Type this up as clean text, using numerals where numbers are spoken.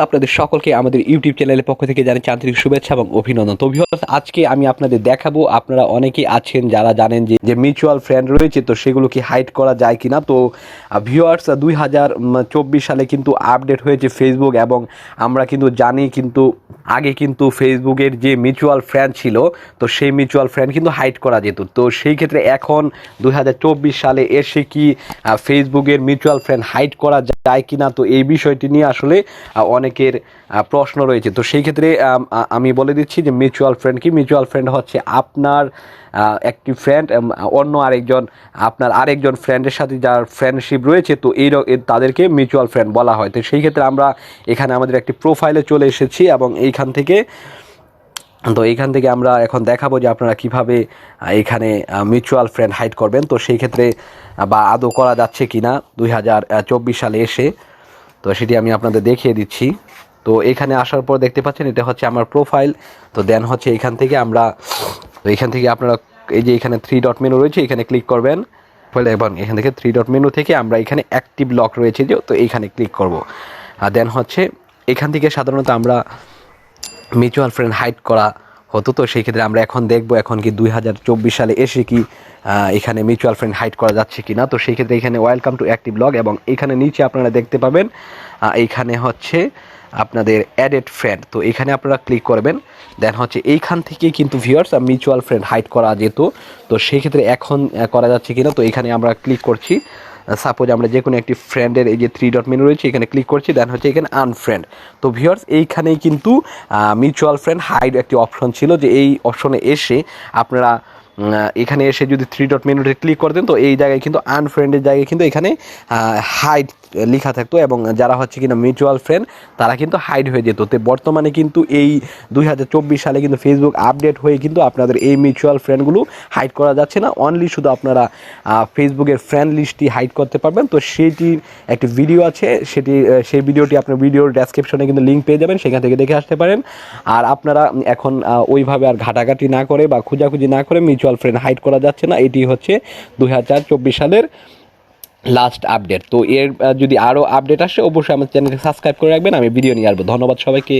আপনাদের সকলকে আমাদের ইউটিউব চ্যানেলের পক্ষ থেকে জানাচ্ছি আন্তরিক শুভেচ্ছা এবং অভিনন্দন। তো ভিউয়ার্স, আজকে আমি আপনাদের দেখাবো, আপনারা অনেকেই আছেন যারা জানেন যে মিউচুয়াল ফ্রেন্ড রয়েছে, তো সেগুলো কি হাইড করা যায় কিনা। তো ভিউয়ার্স, 2024 সালে কিন্তু আপডেট হয়েছে ফেসবুক, এবং আমরা কিন্তু জানি কিন্তু আগে কিন্তু ফেসবুকের যে মিউচুয়াল ফ্রেন্ড ছিল, তো সেই মিউচুয়াল ফ্রেন্ড কিন্তু হাইড করা যেত। তো সেই ক্ষেত্রে এখন 2024 সালে এসে কি ফেসবুকের মিউচুয়াল ফ্রেন্ড হাইড করা যায় কিনা, তো এই বিষয়টি নিয়ে আসলে অনেকের প্রশ্ন রয়েছে। তো সেই ক্ষেত্রে আমি বলে দিচ্ছি যে মিউচুয়াল ফ্রেন্ড কি। মিউচুয়াল ফ্রেন্ড হচ্ছে আপনার একটি ফ্রেন্ড অন্য আপনার আরেকজন ফ্রেন্ডের সাথে যার ফ্রেন্ডশিপ রয়েছে, তো তাদেরকে মিউচুয়াল ফ্রেন্ড বলা হয়। তো সেই ক্ষেত্রে আমরা এখানে আমাদের একটি প্রোফাইলে চলে এসেছি, এবং এইখান থেকে আমরা এখন দেখাবো যে আপনারা কিভাবে এখানে মিউচুয়াল ফ্রেন্ড হাইড করবেন। তো সেই ক্ষেত্রে বা আদৌ করা যাচ্ছে কিনা 2024 সালে এসে, তো সেটি আমি আপনাদের দেখিয়ে দিচ্ছি। তো এখানে আসার পর দেখতে পাচ্ছেন এটা হচ্ছে আমার প্রোফাইল। তো দেন হচ্ছে এখান থেকে আপনারা এই যে এখানে 3 ডট মেনু রয়েছে, এখানে ক্লিক করবেন, এবং এখান থেকে 3 ডট মেনু থেকে আমরা এখানে অ্যাক্টিভ লক রয়েছে যে, তো এইখানে ক্লিক করব। আর দেন হচ্ছে এখান থেকে সাধারণত আমরা মিউচুয়াল ফ্রেন্ড হাইড করা হতো। তো সেই ক্ষেত্রে আমরা এখন দেখব এখন কি 2024 সালে এসে কি এখানে মিউচুয়াল ফ্রেন্ড হাইড করা যাচ্ছে কি না। তো সেই ক্ষেত্রে এখানে ওয়েলকাম টু অ্যাক্টিভ লগ, এবং এখানে নিচে আপনারা দেখতে পাবেন এইখানে হচ্ছে আপনাদের অ্যাডেড ফ্রেন্ড। তো এখানে আপনারা ক্লিক করবেন। দেন হচ্ছে এইখান থেকে কিন্তু ভিউয়ার্স মিউচুয়াল ফ্রেন্ড হাইড করা যেত, তো সেই ক্ষেত্রে এখন করা যাচ্ছে কিনা। তো এখানে আমরা ক্লিক করছি। সাপোজ আমরা যে কোনো একটি ফ্রেন্ডের এই যে 3 ডট মেনু রয়েছে, এখানে ক্লিক করছি। দেন হচ্ছে এখানে আনফ্রেন্ড। তো ভিউয়ার্স, এইখানেই কিন্তু মিউচুয়াল ফ্রেন্ড হাইড একটি অপশন ছিল, যে এই অপশনে এসে আপনারা এখানে এসে যদি 3 ডট মেনুতে ক্লিক করে দেন, তো এই জায়গায় কিন্তু আনফ্রেন্ডের জায়গায় কিন্তু এখানে হাইড লেখা থাকতো, এবং যারা হচ্ছে কিনা মিউচুয়াল ফ্রেন্ড তারা কিন্তু হাইড হয়ে যেত। তো বর্তমানে কিন্তু এই 2024 সালে কিন্তু ফেসবুক আপডেট হয়ে কিন্তু আপনাদের এই মিউচুয়াল ফ্রেন্ডগুলো হাইড করা যাচ্ছে না, অনলি শুধু আপনারা ফেসবুকের ফ্রেন্ড লিস্টটি হাইড করতে পারবেন। তো সেটির একটি ভিডিও আছে, সেই ভিডিওটি আপনার ভিডিওর ডেসক্রিপশনে কিন্তু লিঙ্ক পেয়ে যাবেন, সেখান থেকে দেখে আসতে পারেন। আর আপনারা এখন ওইভাবে আর ঘাটাঘাটি না করে বা খোঁজাখুঁজি না করে মিউচুয়াল ফ্রেন্ড হাইড করা যাচ্ছে না। এটি হচ্ছে 2024 সালের লাস্ট আপডেট। তো এর যদি আরও আপডেট আসে অবশ্যই আমার চ্যানেলকে সাবস্ক্রাইব করে রাখবেন, আমি ভিডিও নিয়ে আসবো। ধন্যবাদ সবাইকে।